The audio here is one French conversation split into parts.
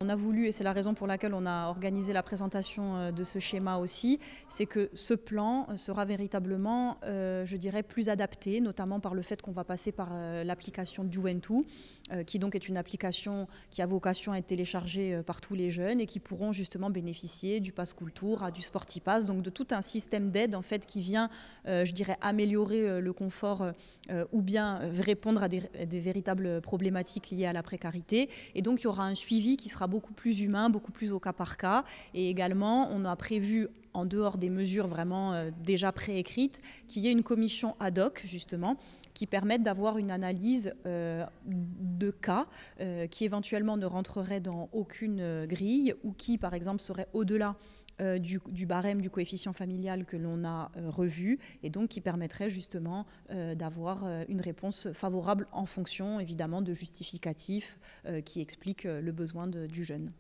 On a voulu, et c'est la raison pour laquelle on a organisé la présentation de ce schéma aussi, c'est que ce plan sera véritablement, je dirais, plus adapté, notamment par le fait qu'on va passer par l'application Juventus, qui donc est une application qui a vocation à être téléchargée par tous les jeunes et qui pourront justement bénéficier du Pass Cultura, du Sportipass, donc de tout un système d'aide en fait qui vient, je dirais, améliorer le confort ou bien répondre à des véritables problématiques liées à la précarité. Et donc il y aura un suivi qui sera beaucoup plus humain, beaucoup plus au cas par cas. Et également, on a prévu, en dehors des mesures vraiment déjà préécrites, qu'il y ait une commission ad hoc, justement, qui permette d'avoir une analyse de cas qui éventuellement ne rentrerait dans aucune grille ou qui, par exemple, serait au-delà du barème du coefficient familial que l'on a revu et donc qui permettrait justement d'avoir une réponse favorable en fonction évidemment de justificatifs qui expliquent le besoin du jeune.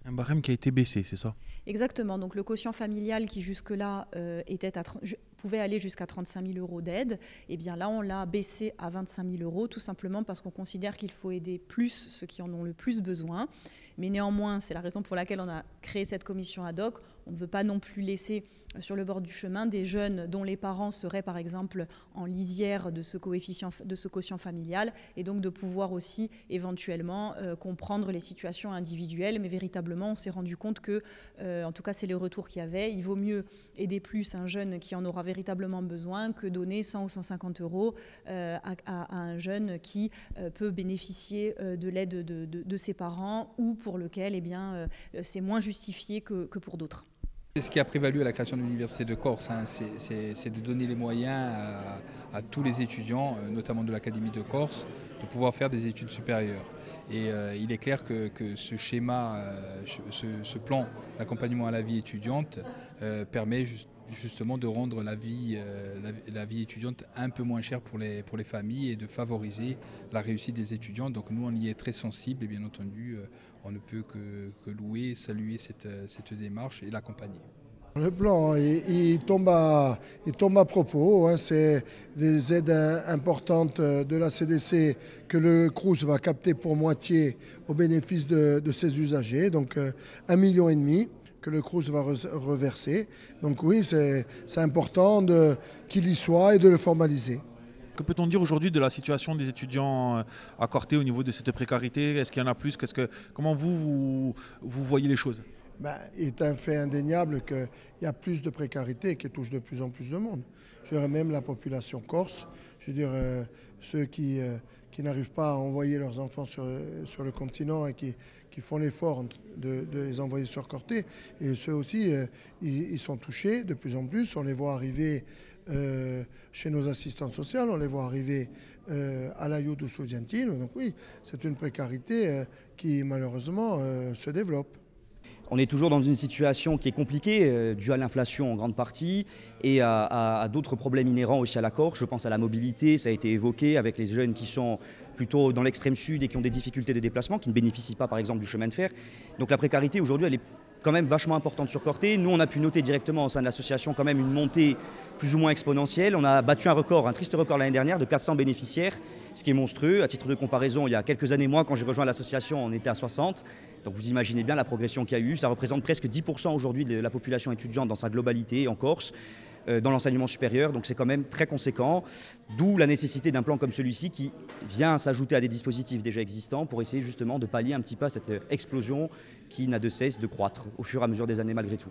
Un barème qui a été baissé, c'est ça? Exactement, donc le quotient familial qui jusque-là pouvait aller jusqu'à 35 000 € d'aide, et bien là on l'a baissé à 25 000 € tout simplement parce qu'on considère qu'il faut aider plus ceux qui en ont le plus besoin. Mais néanmoins, c'est la raison pour laquelle on a créé cette commission ad hoc. On ne veut pas non plus laisser sur le bord du chemin des jeunes dont les parents seraient par exemple en lisière de ce quotient familial et donc de pouvoir aussi éventuellement comprendre les situations individuelles. Mais véritablement, on s'est rendu compte que, en tout cas c'est les retours qu'il y avait, il vaut mieux aider plus un jeune qui en aura véritablement besoin que donner 100 ou 150 € à un jeune qui peut bénéficier de l'aide de ses parents ou pour lequel c'est moins justifié que pour d'autres. Ce qui a prévalu à la création de l'Université de Corse, c'est de donner les moyens à tous les étudiants, notamment de l'Académie de Corse, de pouvoir faire des études supérieures. Et il est clair que ce schéma, ce plan d'accompagnement à la vie étudiante permet justement de rendre la vie étudiante un peu moins chère pour les familles et de favoriser la réussite des étudiants. Donc nous, on y est très sensibles et bien entendu, on ne peut que louer, saluer cette démarche et l'accompagner. Le plan, il tombe à propos. C'est des aides importantes de la CDC que le Crous va capter pour moitié au bénéfice de ses usagers. Donc 1,5 million que le Crous va reverser. Donc oui, c'est important qu'il y soit et de le formaliser. Que peut-on dire aujourd'hui de la situation des étudiants à Corté au niveau de cette précarité? Est-ce qu'il y en a plus? Comment vous voyez les choses? Il est un fait indéniable qu'il y a plus de précarité qui touche de plus en plus de monde. Je dirais même la population corse, je veux dire ceux qui n'arrivent pas à envoyer leurs enfants sur le continent et qui font l'effort de les envoyer sur Corté. Et ceux aussi, ils sont touchés de plus en plus. On les voit arriver chez nos assistantes sociales, on les voit arriver à l'Aiuto Studentino. Donc oui, c'est une précarité qui malheureusement se développe. On est toujours dans une situation qui est compliquée, due à l'inflation en grande partie et à d'autres problèmes inhérents aussi à la Corse. Je pense à la mobilité, ça a été évoqué avec les jeunes qui sont plutôt dans l'extrême sud et qui ont des difficultés de déplacement, qui ne bénéficient pas par exemple du chemin de fer. Donc la précarité aujourd'hui, elle est quand même vachement importante sur Corté. Nous, on a pu noter directement au sein de l'association quand même une montée plus ou moins exponentielle. On a battu un triste record l'année dernière de 400 bénéficiaires, ce qui est monstrueux. À titre de comparaison, il y a quelques années, moi, quand j'ai rejoint l'association, on était à 60. Donc vous imaginez bien la progression qu'il y a eu. Ça représente presque 10% aujourd'hui de la population étudiante dans sa globalité en Corse, dans l'enseignement supérieur. Donc c'est quand même très conséquent. D'où la nécessité d'un plan comme celui-ci qui vient s'ajouter à des dispositifs déjà existants pour essayer justement de pallier un petit peu à cette explosion qui n'a de cesse de croître au fur et à mesure des années malgré tout.